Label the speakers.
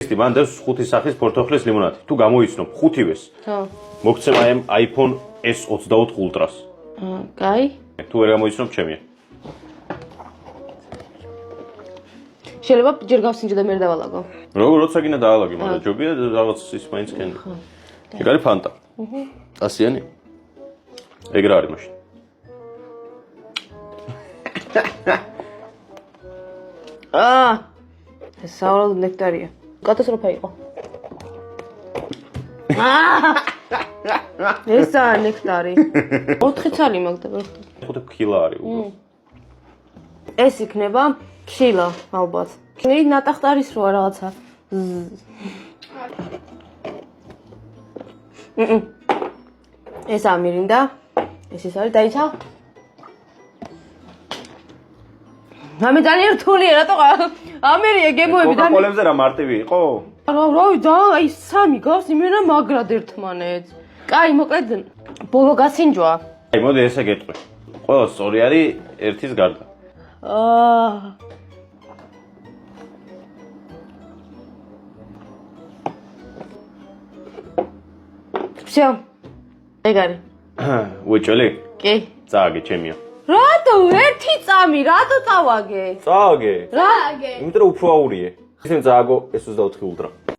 Speaker 1: მან დევს 5 სახის პორტოხლის ლიმონადი. თუ გამოიცნობ 5-ვეს. ხო. მოგცემ აი iPhone S24 Ultra-ს.
Speaker 2: კაი.
Speaker 1: თუ ვერ გამოიცნობ ჩემია.
Speaker 2: შეიძლება ჯერ გავსინჯო და მე დავალაგო.
Speaker 1: როცა გინდა დაალაგე, მაგრამ ჯობია რაღაც ის მაინც კენდი. ეგ არის ფანტა. ასიანი? ეგ რა არის მაშინ?
Speaker 2: ეს საავადმყოფო ნექტარია. კატასტროფა იყო. ესაა ნექტარი. 4 ცალი მაგდა.
Speaker 1: 5 კილა არის უბრალოდ.
Speaker 2: ეს იქნება კილა ალბათ. მე ნატახტარის როა რაღაცა. ეს ამირინდა. ეს არის დაიცა. ამე ძალიან რთულია, რატო ამერია გემოები და
Speaker 1: კოკოლებზე რა მარტივი იყო?
Speaker 2: რავი და აი 3 გავს იმენა მაგრად ერთმანეთს. კაი, მოკლედ ბოლო გასინჯვა.
Speaker 1: აი, მოდი ესე გეტყვი. ყველა სწორი არის ერთის გარდა.
Speaker 2: всё. ეგ არის.
Speaker 1: უეჭველი?
Speaker 2: კი.
Speaker 1: წააგე ჩემია.
Speaker 2: რატო ერთი წამი, რატო წავაგე?
Speaker 1: წააგე.
Speaker 2: რა?
Speaker 1: იმიტომ რომ უფრო აურიე. ისინი წააგო S24 Ultra.